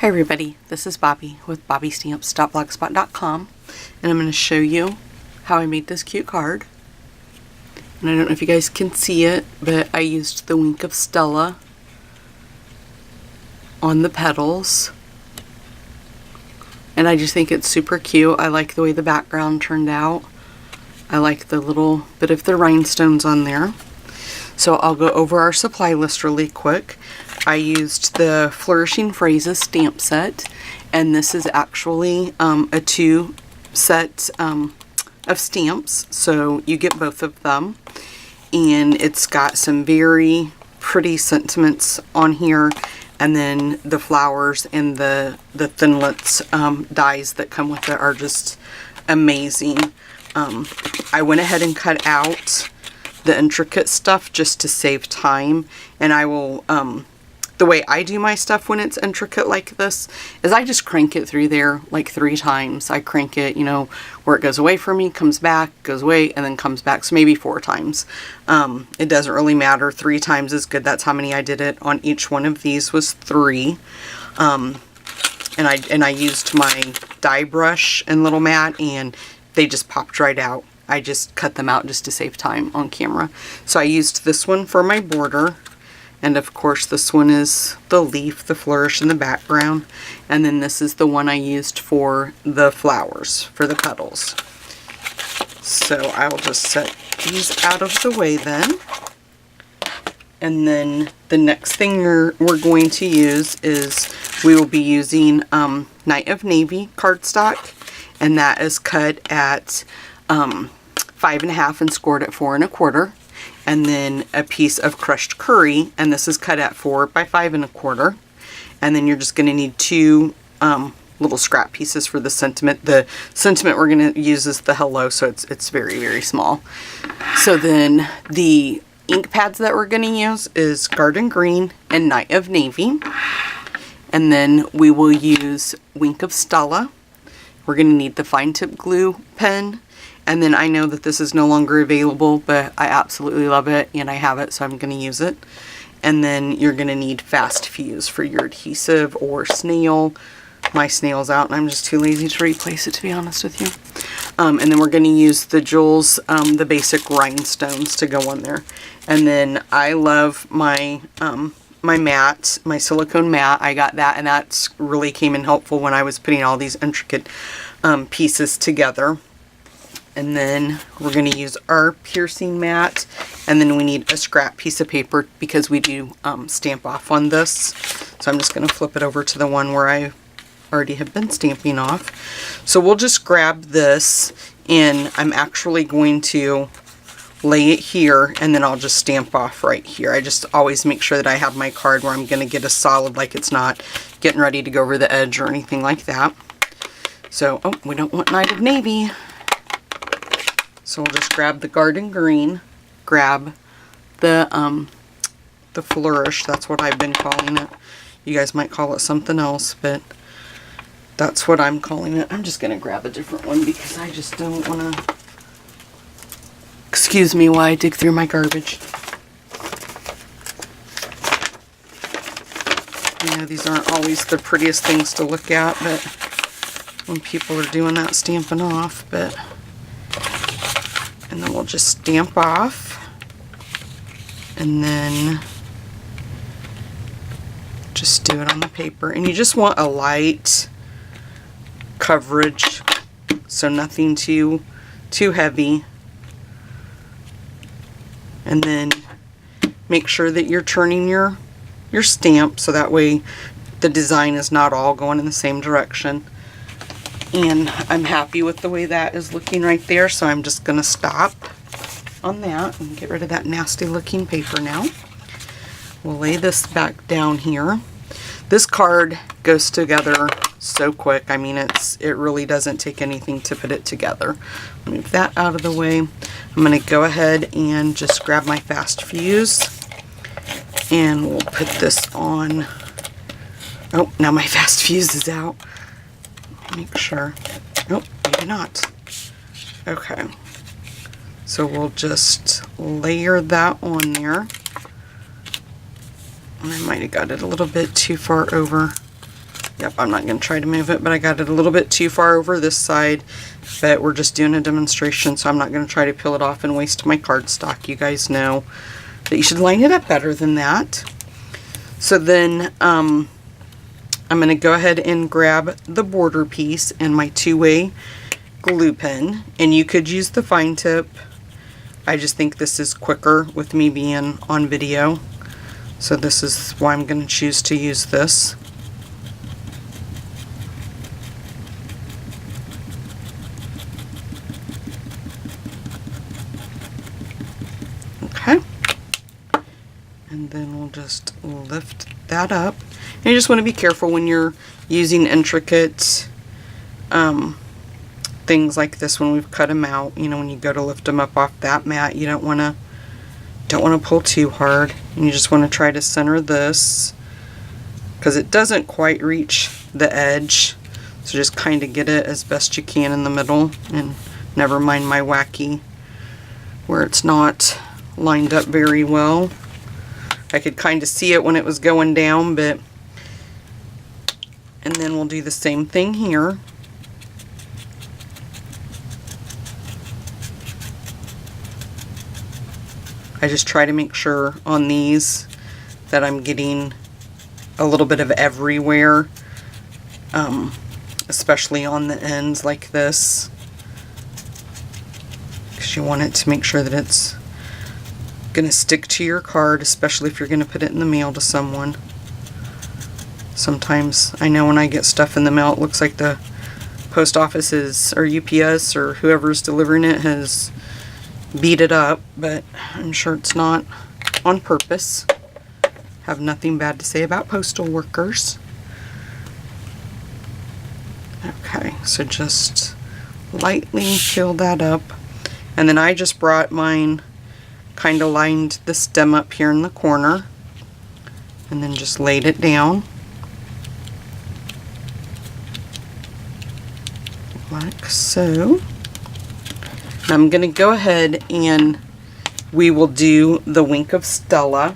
Hi everybody, this is Bobby with bobbystamps.blogspot.com, and I'm going to show you how I made this cute card. And I don't know if you guys can see it, but I used the Wink of Stella on the petals. And I just think it's super cute. I like the way the background turned out. I like the little bit of the rhinestones on there. So I'll go over our supply list really quick. I used the Flourishing Phrases stamp set, and this is actually a 2 set of stamps, so you get both of them. And it's got some very pretty sentiments on here, and then the flowers and the thinlits dies that come with it are just amazing. I went ahead and cut out the intricate stuff just to save time, and I will the way I do my stuff when it's intricate like this is I just crank it through there like 3 times. I crank it, you know, where it goes away from me, comes back, goes away, and then comes back. So maybe 4 times. It doesn't really matter. 3 times is good. That's how many I did it on each one of these was 3. And I used my die brush and little mat, and they just popped right out. I just cut them out just to save time on camera. So I used this one for my border. And of course this one is the leaf, the flourish in the background. And then this is the one I used for the flowers, for the petals. So I'll just set these out of the way then. And then the next thing we're going to use is we will be using Night of Navy cardstock. And that is cut at 5.5 and scored at 4 1/4. And then a piece of crushed curry, and this is cut at 4 by 5 1/4. And then you're just going to need 2 little scrap pieces for the sentiment. The sentiment we're going to use is the hello, so it's very, very small. So then the ink pads that we're going to use is Garden Green and Night of Navy. And then we will use Wink of Stella. We're going to need the fine tip glue pen. And then I know that this is no longer available, but I absolutely love it and I have it, so I'm going to use it. And then you're going to need Fast Fuse for your adhesive or snail. My snail's out and I'm just too lazy to replace it, to be honest with you. And then we're going to use the Jules, the basic rhinestones to go on there. And then I love my my mat, my silicone mat. I got that, and that's really came in helpful when I was putting all these intricate pieces together. And then we're going to use our piercing mat, and then we need a scrap piece of paper because we do stamp off on this. So I'm just going to flip it over to the one where I already have been stamping off. So we'll just grab this, and I'm actually going to lay it here, and then I'll just stamp off right here. I just always make sure that I have my card where I'm going to get a solid, like it's not getting ready to go over the edge or anything like that. So, oh, we don't want Night of Navy. So we'll just grab the Garden Green, grab the Flourish, that's what I've been calling it. You guys might call it something else, but that's what I'm calling it. I'm just going to grab a different one because I just don't want to... Excuse me while I dig through my garbage. You know, these aren't always the prettiest things to look at, but when people are doing that stamping off, but... And then we'll just stamp off, and then just do it on the paper. And you just want a light coverage, so nothing too heavy. And then make sure that you're turning your stamp so that way the design is not all going in the same direction. And I'm happy with the way that is looking right there, so I'm just going to stop on that and get rid of that nasty looking paper now. We'll lay this back down here. This card goes together so quick. I mean, it really doesn't take anything to put it together. Move that out of the way. I'm going to go ahead and just grab my Fast Fuse, and we'll put this on. Oh, now my Fast Fuse is out. Make sure. Nope, maybe not. Okay. So we'll just layer that on there. And I might have got it a little bit too far over. Yep, I'm not going to try to move it, but I got it a little bit too far over this side. But we're just doing a demonstration, so I'm not going to try to peel it off and waste my cardstock. You guys know that you should line it up better than that. So then I'm going to go ahead and grab the border piece and my 2-way glue pen. And you could use the fine tip. I just think this is quicker with me being on video. So this is why I'm going to choose to use this. Okay. And then we'll just lift that up. And you just want to be careful when you're using intricate things like this when we've cut them out. You know, when you go to lift them up off that mat, you don't want to pull too hard. And you just want to try to center this because it doesn't quite reach the edge. So just kind of get it as best you can in the middle, and never mind my wacky where it's not lined up very well. I could kind of see it when it was going down, but and then we'll do the same thing here. I just try to make sure on these that I'm getting a little bit of everywhere, especially on the ends like this, because you want it to make sure that it's going to stick to your card, especially if you're going to put it in the mail to someone. Sometimes I know when I get stuff in the mail, it looks like the post office is, or UPS or whoever's delivering it has beat it up, but I'm sure it's not on purpose. Have nothing bad to say about postal workers. Okay, so just lightly peel that up, and then I just brought mine, kind of lined the stem up here in the corner, and then just laid it down like so. I'm going to go ahead and we will do the Wink of Stella.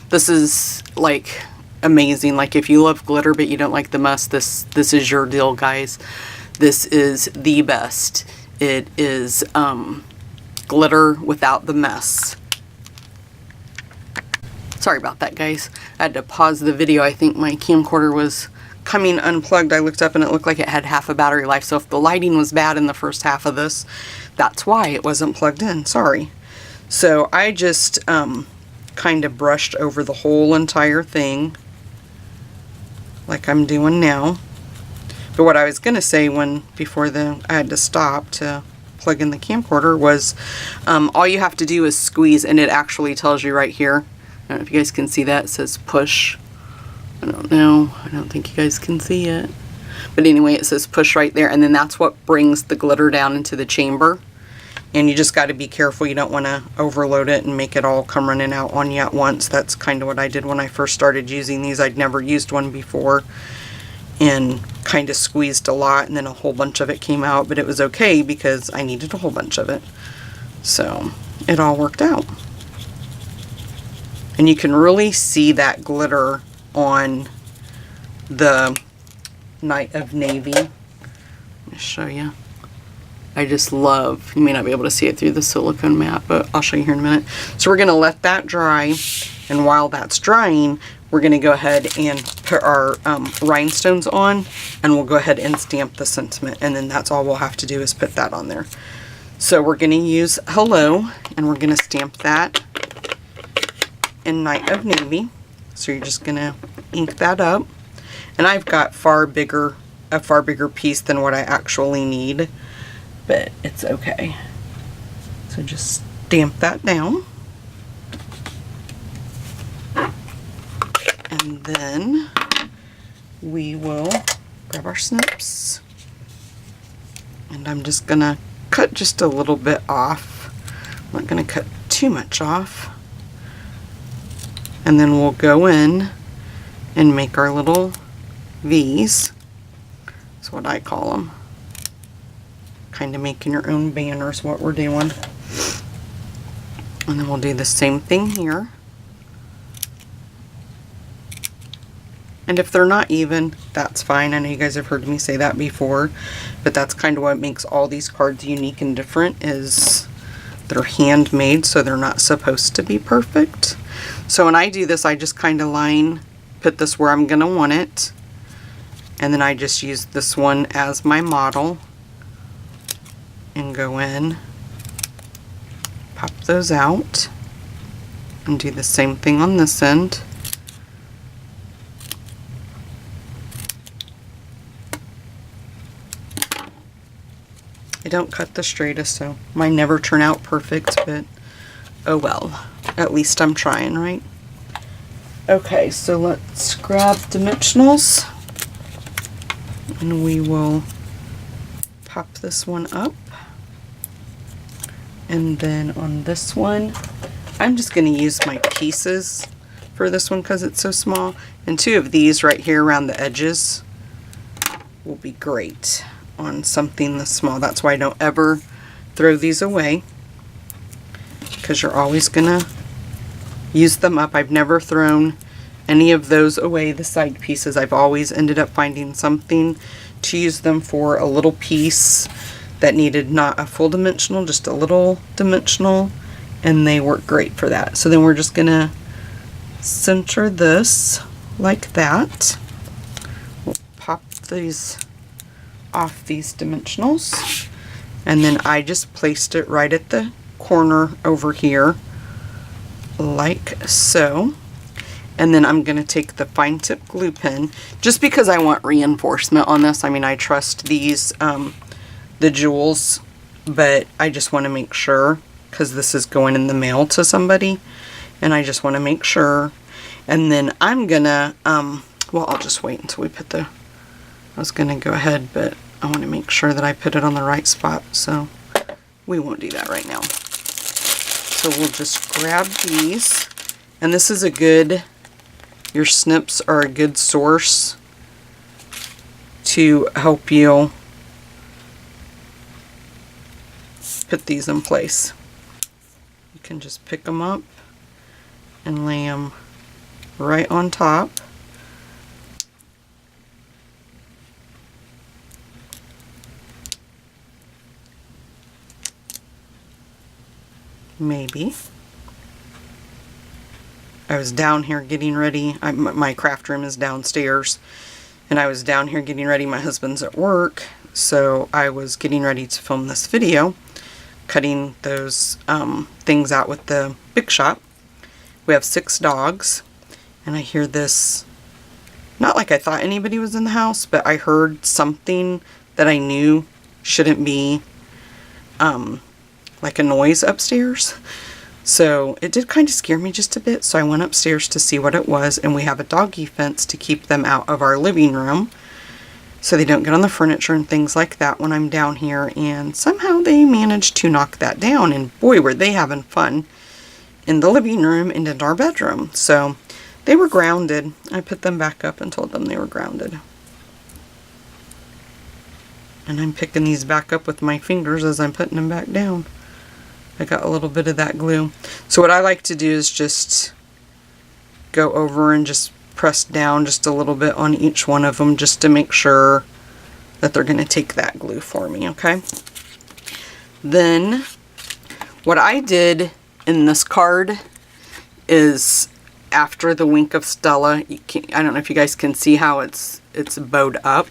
This is like amazing. Like if you love glitter but you don't like the mess, this is your deal, guys. This is the best. It is glitter without the mess. Sorry about that, guys. I had to pause the video. I think my camcorder was coming unplugged. I looked up and it looked like it had half a battery life. So if the lighting was bad in the first half of this, that's why it wasn't plugged in. Sorry. So I just kind of brushed over the whole entire thing like I'm doing now. But what I was going to say before I had to stop to plug in the camcorder was all you have to do is squeeze, and it actually tells you right here. I don't know if you guys can see that. It says push. I don't know. I don't think you guys can see it. But anyway, it says push right there, and then that's what brings the glitter down into the chamber. And you just got to be careful. You don't want to overload it and make it all come running out on you at once. That's kind of what I did when I first started using these. I'd never used one before and kind of squeezed a lot, and then a whole bunch of it came out. But it was okay because I needed a whole bunch of it. So it all worked out. And you can really see that glitter on the Night of Navy. Let me show you. I just love, you may not be able to see it through the silicone mat, but I'll show you here in a minute. So we're going to let that dry, and while that's drying, we're going to go ahead and put our rhinestones on, and we'll go ahead and stamp the sentiment, and then that's all we'll have to do is put that on there. So we're going to use Hello, and we're going to stamp that in Night of Navy. So you're just going to ink that up, and I've got a far bigger piece than what I actually need, but it's okay. So just stamp that down. And then we will grab our snips. And I'm just going to cut just a little bit off. I'm not going to cut too much off. And then we'll go in and make our little V's. That's what I call them. Kind of making your own banners, what we're doing. And then we'll do the same thing here. And if they're not even, that's fine. I know you guys have heard me say that before, but that's kind of what makes all these cards unique and different, is they're handmade, so they're not supposed to be perfect. So when I do this, I just kind of put this where I'm going to want it, and then I just use this one as my model and go in, pop those out, and do the same thing on this end. I don't cut the straightest, so mine never turn out perfect, but oh well. At least I'm trying, right? Okay, so let's grab dimensionals, and we will pop this one up. And then on this one, I'm just going to use my pieces for this one because it's so small. And 2 of these right here around the edges will be great on something this small. That's why I don't ever throw these away, because you're always going to use them up. I've never thrown any of those away, the side pieces. I've always ended up finding something to use them for, a little piece that needed not a full dimensional, just a little dimensional, and they work great for that. So then we're just going to center this like that. We'll pop these off these dimensionals, and then I just placed it right at the corner over here like so. And then I'm going to take the fine tip glue pen, just because I want reinforcement on this. I mean, I trust these the jewels, but I just want to make sure, because this is going in the mail to somebody, and I just want to make sure. And then I'm gonna well, I'll just wait until we put the, I was gonna go ahead, but I want to make sure that I put it on the right spot, so we won't do that right now. So we'll just grab these, and this is a good, your snips are a good source to help you put these in place. You can just pick them up and lay them right on top. Maybe. I was down here getting ready. My craft room is downstairs, and I was down here getting ready. My husband's at work, so I was getting ready to film this video, cutting those things out with the Big Shot. We have 6 dogs, and I hear this, not like I thought anybody was in the house, but I heard something that I knew shouldn't be like a noise upstairs. So it did kind of scare me just a bit, so I went upstairs to see what it was, and we have a doggy fence to keep them out of our living room so they don't get on the furniture and things like that when I'm down here, and somehow they managed to knock that down, and boy were they having fun in the living room and in our bedroom. So they were grounded. I put them back up and told them they were grounded. And I'm picking these back up with my fingers as I'm putting them back down. I got a little bit of that glue. So what I like to do is just go over and just press down just a little bit on each one of them, just to make sure that they're going to take that glue for me, okay? Then what I did in this card is, after the Wink of Stella, I don't know if you guys can see how it's bowed up.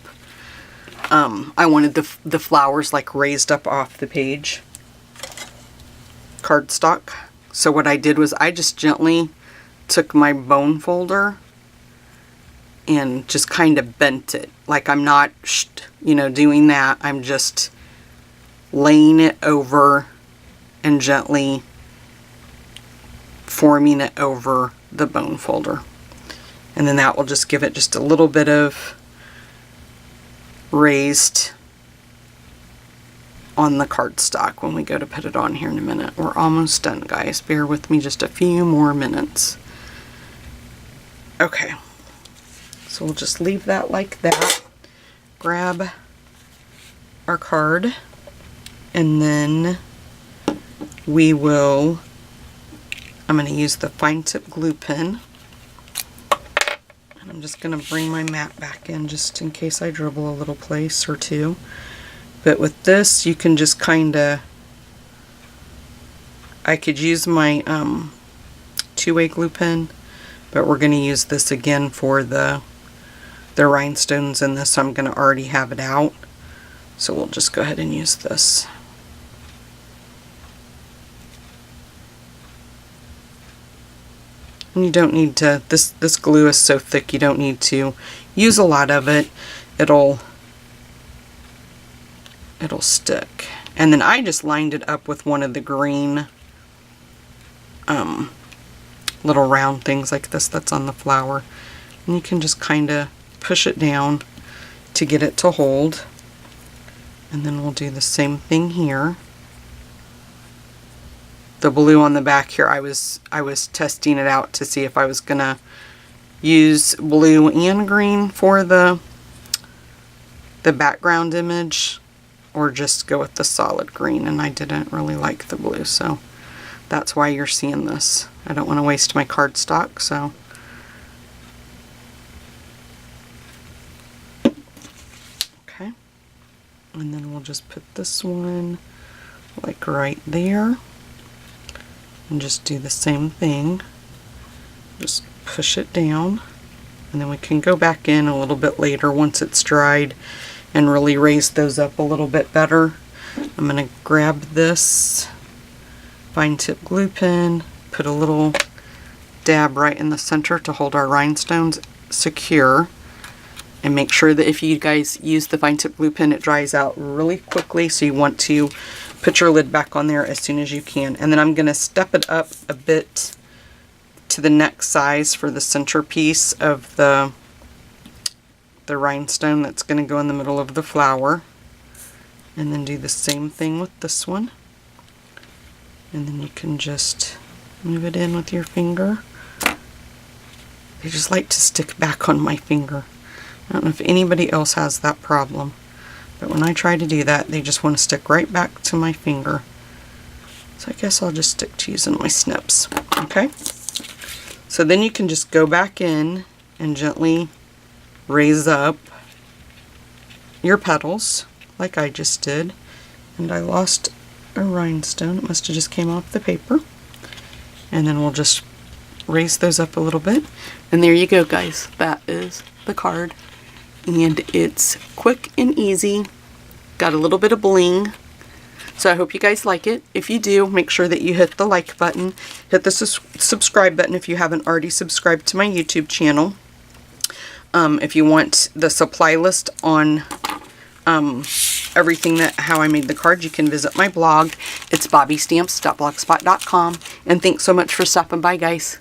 I wanted the flowers like raised up off the page. Cardstock. So what I did was I just gently took my bone folder and just kind of bent it. Like I'm not, doing that. I'm just laying it over and gently forming it over the bone folder. And then that will just give it just a little bit of raised on the cardstock when we go to put it on here in a minute. We're almost done, guys. Bear with me just a few more minutes. Okay, so we'll just leave that like that. Grab our card, and then we will, I'm going to use the fine tip glue pen, and I'm I'm just going to bring my mat back in just in case I dribble a little place or two. But with this, you can just kind of, I could use my two-way glue pen, but we're going to use this again for the rhinestones in this. I'm going to already have it out. So we'll just go ahead and use this. And you don't need to, this glue is so thick you don't need to use a lot of it. It'll stick. And then I just lined it up with one of the green little round things like this that's on the flower. And you can just kind of push it down to get it to hold. And then we'll do the same thing here. The blue on the back here, I was testing it out to see if I was gonna use blue and green for the background image or just go with the solid green, and I didn't really like the blue, so that's why you're seeing this. I don't want to waste my cardstock, so okay. And then we'll just put this one like right there. And just do the same thing. Just push it down. And then we can go back in a little bit later once it's dried and really raise those up a little bit better. I'm going to grab this fine tip glue pen, put a little dab right in the center to hold our rhinestones secure. And make sure that if you guys use the fine tip glue pen, it dries out really quickly, so you want to put your lid back on there as soon as you can. And then I'm going to step it up a bit to the next size for the centerpiece of the rhinestone that's going to go in the middle of the flower. And then do the same thing with this one. And then you can just move it in with your finger. They just like to stick back on my finger. I don't know if anybody else has that problem, but when I try to do that, they just want to stick right back to my finger. So I guess I'll just stick to using my snips. Okay? So then you can just go back in and gently raise up your petals, like I just did. And I lost a rhinestone. It must have just came off the paper. And then we'll just raise those up a little bit. And there you go, guys. That is the card. And it's quick and easy. Got a little bit of bling. So I hope you guys like it. If you do, make sure that you hit the like button. Hit the subscribe button if you haven't already subscribed to my YouTube channel. If you want the supply list on everything how I made the card, you can visit my blog. It's bobbystamps.blogspot.com. And thanks so much for stopping by, guys.